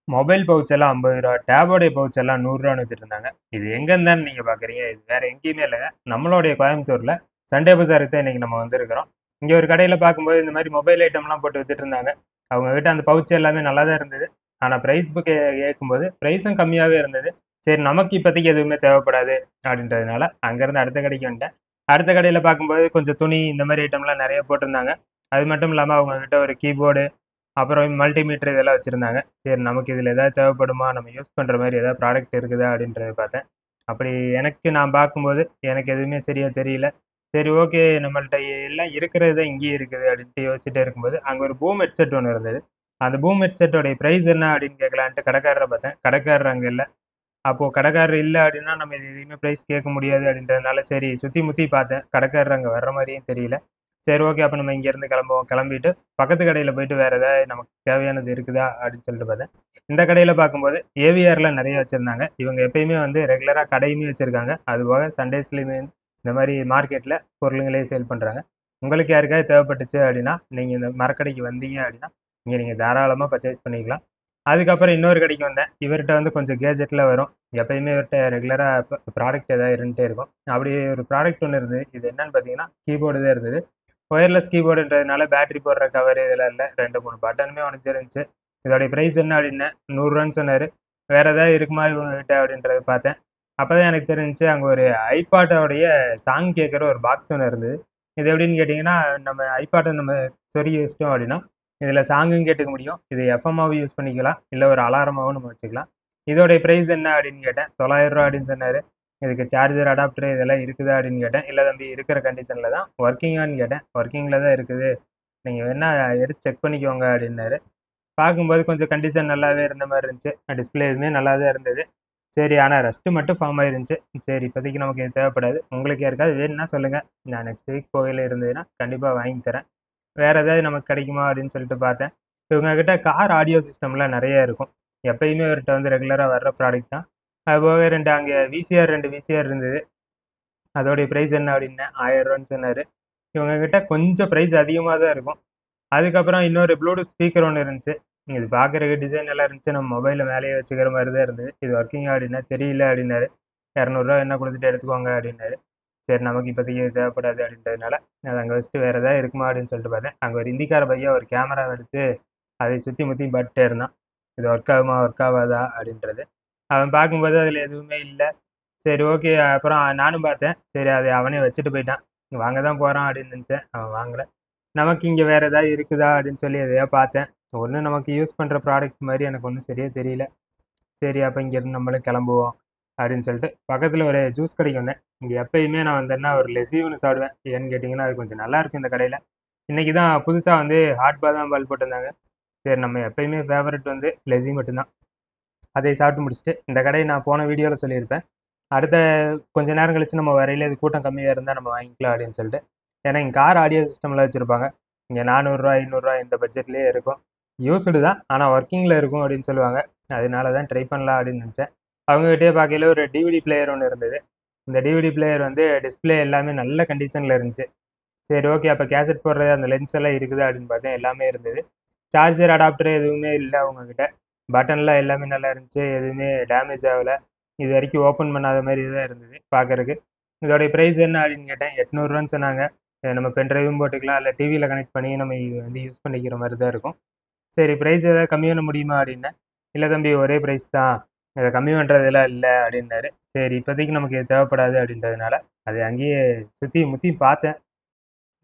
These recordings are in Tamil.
மொபைல் பவுச் எல்லாம் ரூ. 50, டேபோடைய பவுச் எல்லாம் ரூ. 100ன்னு வித்துட்டுருந்தாங்க. இது எங்கேருந்தான்னு நீங்க பார்க்குறீங்க. இது வேற எங்கேயுமே இல்லங்க. நம்மளுடைய கோயம்புத்தூர்ல சண்டே பஜாருக்கு தான் இன்னைக்கு நம்ம வந்திருக்கிறோம். இங்க ஒரு கடையில பார்க்கும்போது இந்த மாரி மொபைல் ஐட்டம்லாம் போட்டு வித்துட்டுருந்தாங்க. அவங்க கிட்ட அந்த பவுச் எல்லாமே நல்லா தான் இருந்தது. ஆனா பிரைஸ் கேட்கும்போது பிரைஸும் கம்மியாவே இருந்தது. சரி நமக்கு இப்போதைக்கு எதுவுமே தேவைப்படாது அப்படின்றதுனால அங்கேருந்து அடுத்த கடைக்கு வந்துட்டேன். அடுத்த கடையில பார்க்கும்போது கொஞ்சம் துணி இந்த மாரி ஐட்டம்லாம் நெறைய போட்டிருந்தாங்க. அது மட்டும் இல்லாம அவங்க கிட்ட ஒரு கீபோர்டு, அப்புறம் மல்டிமீட்டர் இதெல்லாம் வச்சிருந்தாங்க. சரி நமக்கு இதில் ஏதாவது தேவைப்படுமா, நம்ம யூஸ் பண்ணுற மாதிரி ஏதாவது ப்ராடக்ட் இருக்குதா அப்படின்றத பார்த்தேன். அப்படி எனக்கு நான் பார்க்கும்போது எனக்கு எதுவுமே சரியா தெரியல. சரி ஓகே, நம்மள்ட்ட எல்லாம் இருக்கிறது தான் இங்கேயும் இருக்குது அப்படின்ட்டு யோசிச்சுட்டே இருக்கும்போது அங்கே ஒரு பூம் ஹெட்செட் ஒன்று இருந்தது. அந்த பூம் ஹெட்செட்டோடைய ப்ரைஸ் என்ன அப்படின்னு கேட்கலான்ட்டு கடைக்காரரை பார்த்தேன். கடைக்காரர் அங்கே இல்லை. அப்போ கடைக்காரர் இல்ல அப்படின்னா, நம்ம இது எதையுமே பிரைஸ் கேட்க முடியாது அப்படின்றதுனால, சரி சுத்தி முத்தி பார்த்தேன். கடைக்காரர் அங்க வர்ற மாரியும் தெரியல. சரி ஓகே, அப்ப நம்ம இங்கேருந்து கிளம்புவோம். கிளம்பிட்டு பக்கத்து கடையில போயிட்டு வேற ஏதாவது நமக்கு தேவையானது இருக்குதா அப்படின்னு சொல்லிட்டு பார்த்தேன். இந்த கடையில பார்க்கும்போது ஏவிஆர்ல நெறைய வச்சிருந்தாங்க. இவங்க எப்பயுமே வந்து ரெகுலரா கடையுமே வச்சிருக்காங்க. அதுபோக சண்டேஸ்லயுமே இந்த மாரி மார்க்கெட்ல பொருளுங்களே சேல் பண்றாங்க. உங்களுக்கு யாருக்காவது தேவைப்பட்டுச்சு அப்படின்னா, நீங்க இந்த மரக்கடைக்கு வந்தீங்க அப்படின்னா, இங்க நீங்க தாராளமா பர்ச்சேஸ் பண்ணிக்கலாம். அதுக்கப்புறம் இன்னொரு கடைக்கு வந்தேன். இவர்ட்ட வந்து கொஞ்சம் கேஜெட்லாம் வரும். எப்பயுமே இவர்ட்ட ரெகுலரா ப்ராடக்ட் ஏதாவது இருந்துட்டே இருக்கும். அப்படி ஒரு ப்ராடக்ட் ஒண்ணு இருந்தது. இது என்னன்னு பார்த்தீங்கன்னா, கீபோர்டு தான் இருந்தது. ஒயர்லெஸ் கீபோர்டுன்றதுனால பேட்டரி போடுற கவரு இதெல்லாம் இல்ல. 2, 3 பட்டனுமே உடைஞ்சிருந்துச்சு. இதோடைய பிரைஸ் என்ன அப்படின்னேன். ரூ. 100 சொன்னாரு. வேற ஏதாவது இருக்குமா இவங்ககிட்ட அப்படின்றத பார்த்தேன். அப்பதான் எனக்கு தெரிஞ்சுச்சு அங்க ஒரு ஐபாட்டோடைய சாங் கேட்கிற ஒரு பாக்ஸ் ஒண்ணு இருந்தது. இது எப்படின்னு கேட்டீங்கன்னா, நம்ம ஐபாட்ட நம்ம சொருகி வச்சுட்டோம் அப்படின்னா, இதுல சாங்கும் கேட்டுக்க முடியும். இது எஃப்எம்மாவும் யூஸ் பண்ணிக்கலாம். இல்ல ஒரு அலாரமாவும் நம்ம வச்சுக்கலாம். இதோடைய பிரைஸ் என்ன அப்படின்னு கேட்டேன். ரூ. 900 அப்படின்னு சொன்னாரு. இதுக்கு சார்ஜர், அடாப்டர் இதெல்லாம் இருக்குதா அப்படின்னு கேட்டேன். இல்ல தம்பி இருக்கிற கண்டிஷன்ல தான். ஒர்க்கிங்கான்னு கேட்டேன். ஒர்க்கிங்ல தான் இருக்குது. நீங்க வேணா எடுத்து செக் பண்ணிக்கோங்க அப்படின்னாரு. பார்க்கும்போது கொஞ்சம் கண்டிஷன் நல்லாவே இருந்த மாரி இருந்துச்சு. டிஸ்ப்ளேவுமே நல்லா தான் இருந்தது. சரி, ஆனா ரஸ்ட் மட்டும் ஃபார்ம் ஆயிருந்துச்சு. சரி இப்போதைக்கு நமக்கு இது தேவைப்படாது. உங்களுக்கு யாருக்காவது வேணும்னா சொல்லுங்க. நான் நெக்ஸ்ட் வீக் போகையில இருந்ததுன்னா கண்டிப்பா வாங்கி தரேன். வேற ஏதாவது நமக்கு கிடைக்குமா அப்படின்னு சொல்லிட்டு பார்த்தேன். இவங்க கிட்ட கார் ஆடியோ சிஸ்டம்லாம் நிறைய இருக்கும். எப்பயுமே இவர்கிட்ட வந்து ரெகுலரா வர்ற ப்ராடக்ட் தான். அதுபோக 2 அங்க விசிஆர் 2 விசிஆர் இருந்தது. அதோடைய பிரைஸ் என்ன அப்படின்னேன். ரூ. 1000 சொன்னாரு. இவங்க கிட்ட கொஞ்சம் பிரைஸ் அதிகமா தான் இருக்கும். அதுக்கப்புறம் இன்னொரு ப்ளூடூத் ஸ்பீக்கர் ஒண்ணு இருந்துச்சு. இது பார்க்கறதுக்கு டிசைன் நல்லா இருந்துச்சு. நம்ம மொபைல்ல மேலேயே வச்சுக்கிற மாரி தான் இருந்தது. இது ஒர்க்கிங்கா அப்படின்னா, தெரியல அப்படின்னாரு. ரூ. 200 என்ன குடுத்துட்டு எடுத்துக்கோங்க அப்படின்னாரு. சரி நமக்கு இப்போதைக்கு இது தேவைப்படாது அப்படின்றதுனால, அத அங்க வச்சுட்டு வேற ஏதாவது இருக்குமா அப்படின்னு சொல்லிட்டு பார்த்தேன். அங்க ஒரு ஹிந்திக்கார பையன் ஒரு கேமராவ எடுத்து அதை சுத்தி முத்தி பார்த்துட்டே இருந்தான். இது ஒர்க் ஆகுமா, ஒர்க் ஆகாதா அப்படின்றது. அவன் பார்க்கும்போது அதுல எதுவுமே இல்ல. சரி ஓகே. அப்புறம் நானும் பார்த்தேன். சரி அதை அவனே வச்சுட்டு போயிட்டான். வாங்க தான் போறான் அப்படின்னு நினைச்சேன். அவன் வாங்கல. நமக்கு இங்க வேற ஏதாவது இருக்குதா அப்படின்னு சொல்லி எதையோ பார்த்தேன். ஒண்ணும் நமக்கு யூஸ் பண்ற ப்ராடக்ட் மாரி எனக்கு ஒண்ணும் சரியா தெரியல. சரி அப்ப இங்கேருந்து நம்மளும் கிளம்புவோம் அப்படின்னு சொல்லிட்டு பக்கத்துல ஒரு ஜூஸ் கடைக்கு வந்தேன். இங்க எப்பயுமே நான் வந்தேன்னா ஒரு லெசிவ்னு சாப்பிடுவேன். ஏன்னு கேட்டிங்கன்னா அது கொஞ்சம் நல்லா இருக்கும் இந்த கடையில. இன்னைக்கு தான் புதுசா வந்து ஹாட் பாதாம் பால் போட்டிருந்தாங்க. சரி நம்ம எப்பயுமே ஃபேவரட் வந்து லெசி மட்டும்தான். அதை சாப்பிட்டு முடிச்சுட்டு இந்த கடையை நான் போன வீடியோவில் சொல்லியிருப்பேன். அடுத்த கொஞ்ச நேரம் கழிச்சு நம்ம வரையில இது கூட்டம் கம்மியாக இருந்தால் நம்ம வாங்கிக்கலாம் அப்படின்னு சொல்லிட்டு. ஏன்னா இங்கே கார் ஆடியோ சிஸ்டம்லாம் வச்சுருப்பாங்க. இங்கே ரூ. 400 500 இந்த பட்ஜெட்லேயே இருக்கும். யூஸ்டு தான், ஆனால் ஒர்க்கிங்கில் இருக்கும் அப்படின்னு சொல்லுவாங்க. அதனால தான் ட்ரை பண்ணலாம் அப்படின்னு நினச்சேன். அவங்ககிட்டயே பார்க்கையில ஒரு டிவிடி பிளேயர் ஒன்று இருந்தது. இந்த டிவிடி பிளேயர் வந்து டிஸ்பிளே எல்லாமே நல்ல கண்டிஷனில் இருந்துச்சு. சரி ஓகே, அப்போ கேசட் போடுறது அந்த லென்ஸ் எல்லாம் இருக்குது அப்படின்னு பார்த்தேன். எல்லாமே இருந்தது. சார்ஜர் அடாப்டர் எதுவுமே இல்லை அவங்கக்கிட்ட. பட்டன்லாம் எல்லாமே நல்லா இருந்துச்சு. எதுவுமே டேமேஜ் ஆகலை. இது வரைக்கும் ஓப்பன் பண்ணாத மாதிரி தான் இருந்தது பார்க்கறக்கு. இதோடைய ப்ரைஸ் என்ன அப்படின்னு கேட்டேன். ரூ. 800 சொன்னாங்க. நம்ம பென்ட்ரைவும் போட்டுக்கலாம். இல்லை டிவியில் கனெக்ட் பண்ணி நம்ம இது வந்து யூஸ் பண்ணிக்கிற மாதிரி தான் இருக்கும். சரி ப்ரைஸ் ஏதாவது கம்மி பண்ண முடியுமா அப்படின்னேன். இல்லை தம்பி ஒரே ப்ரைஸ் தான். இதை கம்மி பண்ணுறதெல்லாம் இல்லை அப்படின்னாரு. சரி இப்போதைக்கு நமக்கு இது தேவைப்படாது அப்படின்றதுனால அதை அங்கேயே சுற்றி முற்றி பார்த்தேன்.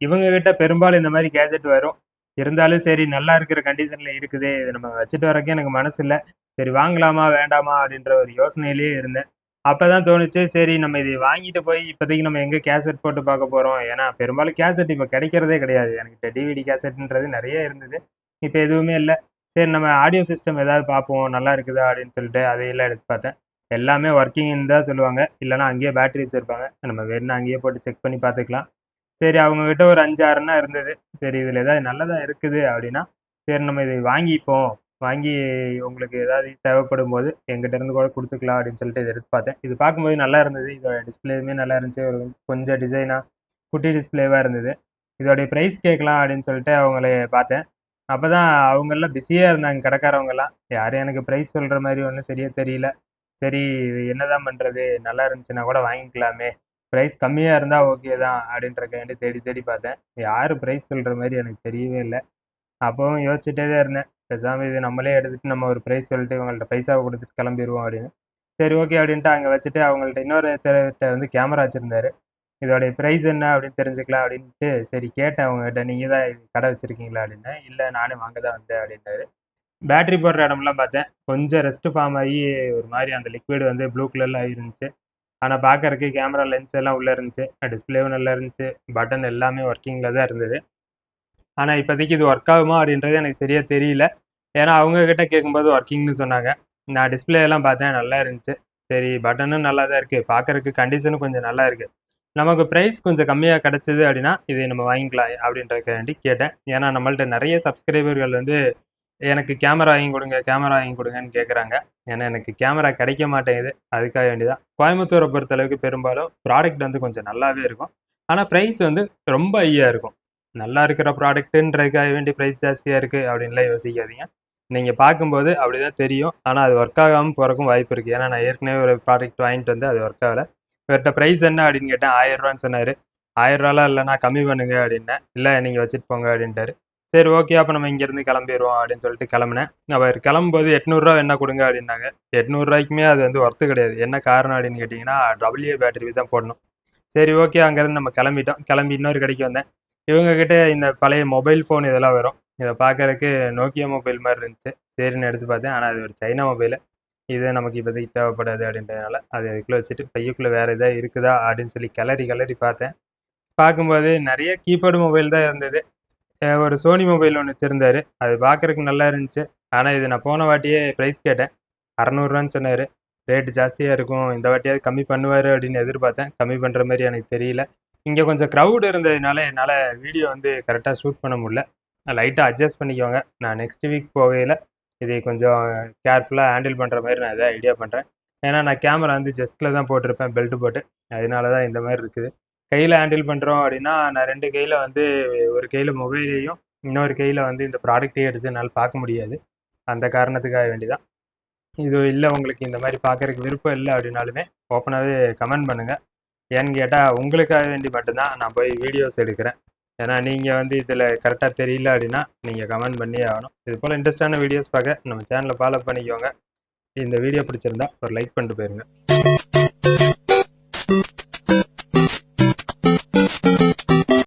இவங்க கிட்ட பெரும்பாலும் இந்த மாதிரி கேஜெட் வரும். இருந்தாலும் சரி நல்லா இருக்கிற கண்டிஷன்ல இருக்குது. இத நம்ம வச்சுட்டு வரக்கே எனக்கு மனசு இல்ல. சரி வாங்கலாமா? வேண்டாமா? அப்படின்ற ஒரு யோசனையிலேயே இருந்தேன். அப்பதான் தோணுச்சு, சரி நம்ம இத வாங்கிட்டு போய் இப்போதைக்கு நம்ம எங்க கேசெட் போட்டு பார்க்க போறோம்? ஏன்னா பெரும்பாலும் கேசெட் இப்ப கிடைக்கிறதே கிடையாது. என்கிட்ட டிவிடி கேசெட்ன்றது நெறைய இருந்தது. இப்ப எதுவுமே இல்ல. சரி நம்ம ஆடியோ சிஸ்டம் ஏதாவது பார்ப்போம். நல்லா இருக்குதா? அப்படின்னு சொல்லிட்டு அதையெல்லாம் எடுத்து பார்த்தேன். எல்லாமே ஒர்க்கிங்ன்னு தான் சொல்லுவாங்க. இல்லன்னா அங்கேயே பேட்டரி வச்சிருப்பாங்க. நம்ம வேணும்னா அங்கேயே போட்டு செக் பண்ணி பார்த்துக்கலாம். சரி அவங்க கிட்ட ஒரு 5, 6ன்னா இருந்தது. சரி இதுல ஏதாவது நல்லதா இருக்குது அப்படின்னா, சரி நம்ம இதை வாங்கிப்போம். வாங்கி உங்களுக்கு ஏதாவது தேவைப்படும்போது என்கிட்ட இருந்து கூட குடுத்துக்கலாம் அப்படின்னு சொல்லிட்டு இத எடுத்து பார்த்தேன். இது பார்க்கும்போது நல்லா இருந்தது. இதோட டிஸ்ப்ளேவுமே நல்லா இருந்துச்சு. ஒரு கொஞ்சம் டிசைனா குட்டி டிஸ்ப்ளேவா இருந்தது. இதோடைய பிரைஸ் கேட்கலாம் அப்படின்னு சொல்லிட்டு அவங்கள பார்த்தேன். அப்போ தான் அவங்கெல்லாம் பிஸியாக இருந்தாங்க கடைக்காரவங்கலாம். யாரும் எனக்கு ப்ரைஸ் சொல்கிற மாதிரி ஒன்றும் சரியாக தெரியல. சரி என்னதான் பண்ணுறது, நல்லா இருந்துச்சுன்னா கூட வாங்கிக்கலாமே, ப்ரைஸ் கம்மியாக இருந்தால் ஓகே தான் அப்படின்றக்காண்டி தேடி தேடி பார்த்தேன். யார் ப்ரைஸ் சொல்கிற மாதிரி எனக்கு தெரியவே இல்லை. அப்போவும் யோசிச்சுட்டே தான் இருந்தேன், பேசாமல் இது நம்மளே எடுத்துகிட்டு நம்ம ஒரு ப்ரைஸ் சொல்லிட்டு இவங்கள்ட்ட பைசாவை கொடுத்துட்டு கிளம்பிடுவோம் அப்படின்னு. சரி ஓகே அப்படின்ட்டு அங்கே வச்சுட்டு அவங்கள்ட்ட இன்னொருத்தர்கிட்ட வந்து கேமரா வச்சுருந்தாரு. இதோடைய ப்ரைஸ் என்ன அப்படின்னு தெரிஞ்சுக்கலாம் அப்படின்ட்டு சரி கேட்டேன் அவங்ககிட்ட, நீங்கள் தான் கடை வச்சுருக்கீங்களா அப்படின்னேன். இல்லை நானே வாங்க தான் வந்தேன் அப்படின்னாரு. பேட்டரி போடுற இடம்லாம் பார்த்தேன், கொஞ்சம் ரெஸ்ட்டு ஃபார்ம் ஆகி ஒரு மாதிரி அந்த லிக்விட் வந்து ப்ளூ கலரில் ஆகிருந்துச்சு. ஆனால் பார்க்கறக்கு கேமரா லென்ஸ் எல்லாம் உள்ளே இருந்துச்சு, டிஸ்பிளேவும் நல்லா இருந்துச்சு, பட்டன் எல்லாமே ஒர்க்கிங்கில் தான் இருந்தது. ஆனால் இப்போதைக்கு இது ஒர்க் ஆகுமா அப்படின்றது எனக்கு சரியாக தெரியல. ஏன்னா அவங்கக்கிட்ட கேட்கும்போது ஒர்க்கிங்னு சொன்னாங்க. நான் டிஸ்பிளே எல்லாம் பார்த்தேன், நல்லா இருந்துச்சு. சரி பட்டனும் நல்லா தான் இருக்குது, பார்க்கறக்கு கண்டிஷனும் கொஞ்சம் நல்லா இருக்குது, நமக்கு ப்ரைஸ் கொஞ்சம் கம்மியாக கிடச்சிது அப்படின்னா இதை நம்ம வாங்கிக்கலாம் அப்படின்றதுக்காண்டி கேட்டேன். ஏன்னா நம்மள்ட்ட நிறைய சப்ஸ்கிரைபர்கள் வந்து எனக்கு கேமரா வாங்கி கொடுங்க கேமரா வாங்கி கொடுங்கன்னு கேட்குறாங்க. ஏன்னா எனக்கு கேமரா கிடைக்க மாட்டேங்குது, அதுக்காக வேண்டிதான். கோயம்புத்தூரை பொறுத்தளவுக்கு பெரும்பாலும் ப்ராடக்ட் வந்து கொஞ்சம் நல்லாவே இருக்கும், ஆனால் ப்ரைஸ் வந்து ரொம்ப ஹையாக இருக்கும். நல்லா இருக்கிற ப்ராடக்ட்டுன்றதுக்காக வேண்டி ப்ரைஸ் ஜாஸ்தியாக இருக்குது அப்படின்லாம் யோசிக்காதீங்க. நீங்கள் பார்க்கும்போது அப்படி தான் தெரியும், ஆனால் அது ஒர்க் ஆகாமல் போகிறக்கும் வாய்ப்பு இருக்குது. ஏன்னா நான் ஏற்கனவே ஒரு ப்ராடக்ட் வாங்கிட்டு வந்து அது ஒர்க் ஆகலை. இவர்கிட்ட ப்ரைஸ் என்ன அப்படின்னு கேட்டேன், 1000 ரூபான்னு சொன்னார். 1000 ரூபாலாம் இல்லைண்ணா கம்மி பண்ணுங்க அப்படின்னேன். இல்லை நீங்கள் வச்சுட்டு போங்க அப்படின்ட்டாரு. சரி ஓகே அப்போ நம்ம இங்கேருந்து கிளம்பிடுவோம் அப்படின்னு சொல்லிட்டு கிளம்புனேன். அவர் கிளம்பும்போது 800 என்ன கொடுங்க அப்படின்னாங்க. 800 அது வந்து ஒர்த்து கிடையாது. என்ன காரணம் அப்படின்னு கேட்டிங்கன்னா டபிள்யூ பேட்டரி தான் போடணும். சரி ஓகே அங்கேருந்து நம்ம கிளம்பிட்டோம். கிளம்பி இன்னொரு கடைக்கு வந்தேன். இவங்ககிட்ட இந்த பழைய மொபைல் ஃபோன் இதெல்லாம் வரும். இதை பார்க்கறதுக்கு நோக்கியா மொபைல் மாதிரி இருந்துச்சு. சரின்னு எடுத்து பார்த்தேன், ஆனால் அது ஒரு சைனா மொபைலு. இது நமக்கு இப்போதைக்கு தேவைப்படாது அப்படின்றதுனால அதை அதுக்குள்ளே வச்சுட்டு பையக்குள்ளே வேறு எதாவது இருக்குதா அப்படின்னு சொல்லி கிளறி கிளறி பார்த்தேன். பார்க்கும்போது நிறைய கீபேடு மொபைல் தான் இருந்தது. ஒரு சோனி மொபைல் ஒன்று வச்சுருந்தாரு, அது பார்க்கறக்கு நல்லா இருந்துச்சு. ஆனால் இது நான் போன வாட்டியே ப்ரைஸ் கேட்டேன், 600 சொன்னார். ரேட்டு ஜாஸ்தியாக இருக்கும், இந்த வாட்டியாவது கம்மி பண்ணுவார் அப்படின்னு எதிர்பார்த்தேன். கம்மி பண்ணுற மாதிரி எனக்கு தெரியல. இங்கே கொஞ்சம் க்ரௌடு இருந்ததுனால என்னால் வீடியோ வந்து கரெக்டாக ஷூட் பண்ண முடியல. லைட்டாக அட்ஜஸ்ட் பண்ணிக்கோங்க. நான் நெக்ஸ்ட் வீக் போகையில் இதை கொஞ்சம் கேர்ஃபுல்லாக ஹேண்டில் பண்ணுற மாதிரி நான் எதாவது ஐடியா பண்ணுறேன். ஏன்னா நான் கேமரா வந்து ஜஸ்ட்டில் தான் போட்டிருப்பேன் பெல்ட் போட்டு, அதனால தான் இந்த மாதிரி இருக்குது. கையில் ஹேண்டில் பண்ணுறோம் அப்படின்னா நான் 2 கையில் வந்து ஒரு கையில் மொபைலையும் இன்னொரு கையில் வந்து இந்த ப்ராடக்ட்டையும் எடுத்து என்னால் பார்க்க முடியாது. அந்த காரணத்துக்காக வேண்டிதான். இது இல்லை உங்களுக்கு இந்த மாதிரி பார்க்கறதுக்கு விருப்பம் இல்லை அப்படின்னாலுமே ஓப்பனாகவே கமெண்ட் பண்ணுங்கள். ஏன்னு கேட்டால் உங்களுக்காக வேண்டி மட்டும்தான் நான் போய் வீடியோஸ் எடுக்கிறேன். ஏன்னா நீங்கள் வந்து இதில் கரெக்டாக தெரியல அப்படின்னா நீங்கள் கமெண்ட் பண்ணியே ஆகணும். இது போல் இன்ட்ரெஸ்டான வீடியோஸ் பார்க்க நம்ம சேனலை ஃபாலோ பண்ணிக்கோங்க. இந்த வீடியோ பிடிச்சிருந்தா ஒரு லைக் பண்ணிட்டு போயிருங்க.